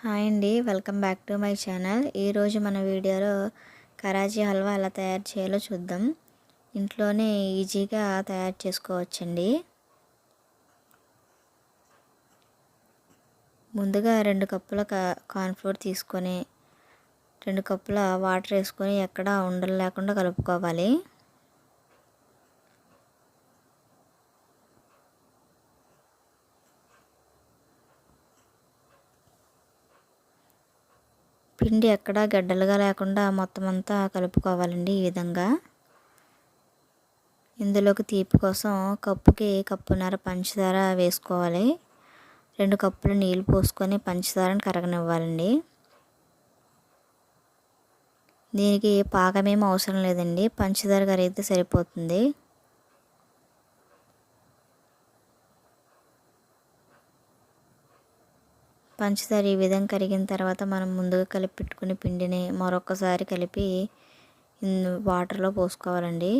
Hi అండి, welcome back to my channel. ఈరోజు మన వీడియోలో కరాచీ హల్వా ఎలా తయారు చేయాలో చూద్దాం. ఇంట్లోనే ఈజీగా తయారు చేసుకోవచ్చండి. ముందుగా 2 కప్పుల కార్న్ఫ్లోర్ తీసుకొని 2 కప్పుల వాటర్ వేసుకొని ఎక్కడ ఉండలు లేకుండా కలుపుకోవాలి. పిండి ఎక్కడా గడ్డలుగా లేకుండా మొత్తం అంతా కలుపుకోవాలండి. ఈ విధంగా ఇందులోకి తీపి కోసం కప్పుకి కప్పున్నర పంచదార వేసుకోవాలి. 2 కప్పులు నీళ్ళు పోసుకొని పంచదారని కరగనివ్వాలండి. దీనికి పాకమేం అవసరం లేదండి, పంచదార కరిగితే సరిపోతుంది. పంచదార ఈ విధంగా కరిగిన తర్వాత మనం ముందుగా కలిపి పెట్టుకునే పిండిని మరొకసారి కలిపి వాటర్లో పోసుకోవాలండి.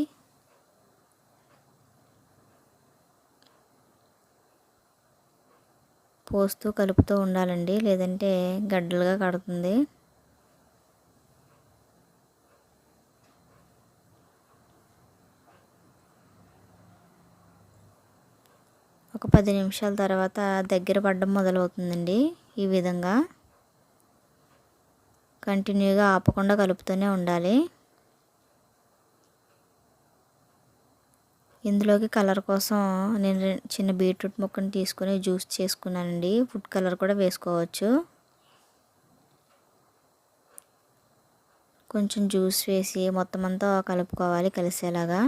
పోస్తూ కలుపుతూ ఉండాలండి, లేదంటే గడ్డలుగా కడుతుంది. ఒక 10 నిమిషాల తర్వాత దగ్గర పడడం మొదలవుతుందండి. ఈ విధంగా కంటిన్యూగా ఆపకుండా కలుపుతూనే ఉండాలి. ఇందులోకి కలర్ కోసం నేను చిన్న బీట్రూట్ ముక్కను తీసుకొని జ్యూస్ చేసుకున్నానండి. ఫుడ్ కలర్ కూడా వేసుకోవచ్చు. కొంచెం జ్యూస్ వేసి మొత్తం అంతా కలుపుకోవాలి కలిసేలాగా.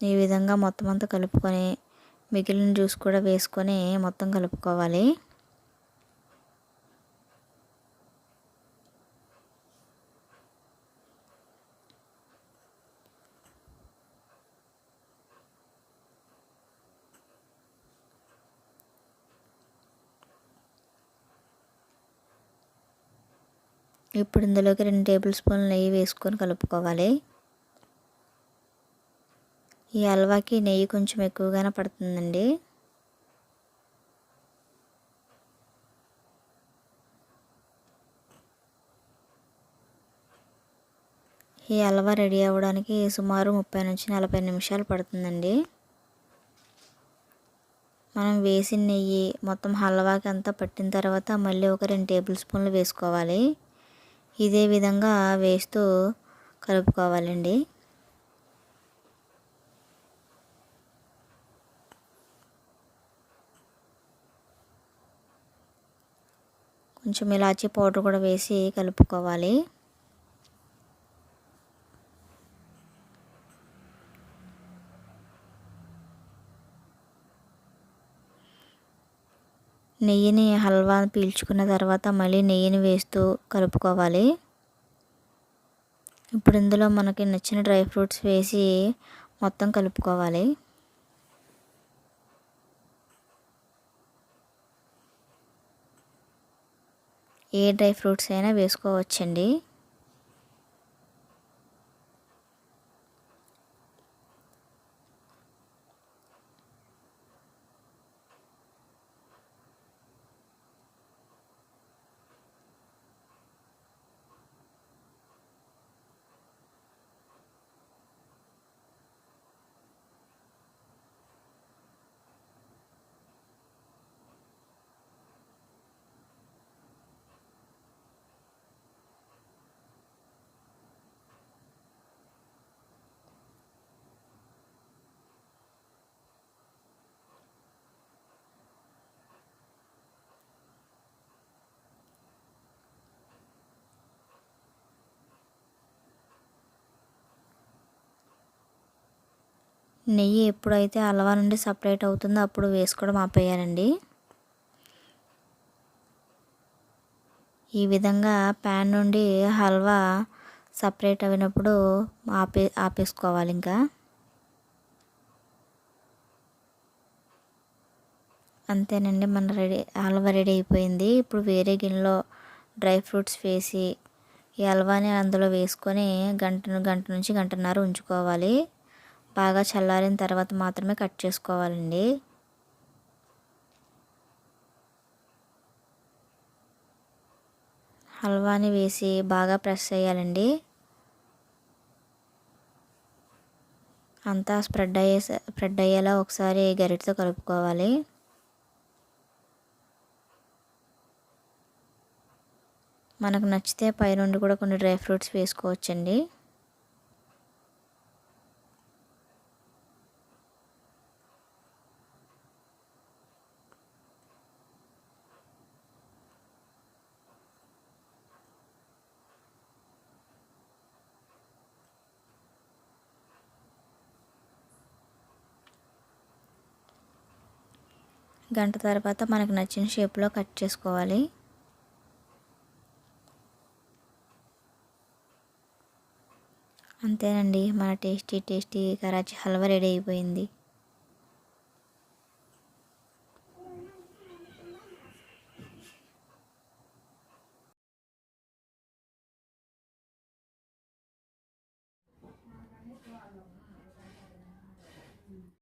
ఈ విధంగా మొత్తం అంతా కలుపుకొని మిగిలిన జ్యూస్ కూడా వేసుకొని మొత్తం కలుపుకోవాలి. ఇప్పుడు ఇందులోకి 2 టేబుల్ స్పూన్ల నెయ్యి వేసుకొని కలుపుకోవాలి. ఈ హల్వాకి నెయ్యి కొంచెం ఎక్కువగానే పడుతుందండి. ఈ హల్వా రెడీ అవ్వడానికి సుమారు 30 నుంచి 40 నిమిషాలు పడుతుందండి. మనం వేసిన నెయ్యి మొత్తం హల్వాకి అంతా పట్టిన తర్వాత మళ్ళీ ఒక 2 టేబుల్ స్పూన్లు వేసుకోవాలి. ఇదే విధంగా వేస్తూ కలుపుకోవాలండి. కొంచెం ఇలాచీ పౌడర్ కూడా వేసి కలుపుకోవాలి. నెయ్యిని హల్వా పీల్చుకున్న తర్వాత మళ్ళీ నెయ్యిని వేస్తూ కలుపుకోవాలి. ఇప్పుడు ఇందులో మనకి నచ్చిన డ్రై ఫ్రూట్స్ వేసి మొత్తం కలుపుకోవాలి. ఏ డ్రై ఫ్రూట్స్ అయినా వేసుకోవచ్చండి. నెయ్యి ఎప్పుడైతే హల్వా నుండి సపరేట్ అవుతుందో అప్పుడు వేసుకోవడం ఆపేయాలండి. ఈ విధంగా ప్యాన్ నుండి హల్వా సపరేట్ అయినప్పుడు ఆపేసుకోవాలి. ఇంకా అంతేనండి, మన హల్వా రెడీ అయిపోయింది. ఇప్పుడు వేరే గిన్నెలో డ్రై ఫ్రూట్స్ వేసి ఈ హల్వాని అందులో వేసుకొని గంట నుంచి గంటన్నర ఉంచుకోవాలి. బాగా చల్లారిన తర్వాత మాత్రమే కట్ చేసుకోవాలండి. హల్వాని వేసి బాగా ప్రెస్ చేయాలండి. అంతా స్ప్రెడ్ అయ్యేలా ఒకసారి గరిటెతో కలుపుకోవాలి. మనకు నచ్చితే పైనుండి కూడా కొన్ని డ్రై ఫ్రూట్స్ వేసుకోవచ్చండి. గంట తర్వాత మనకు నచ్చిన షేప్లో కట్ చేసుకోవాలి. అంతేనండి, మన టేస్టీ కరాచీ హల్వా రెడీ అయిపోయింది.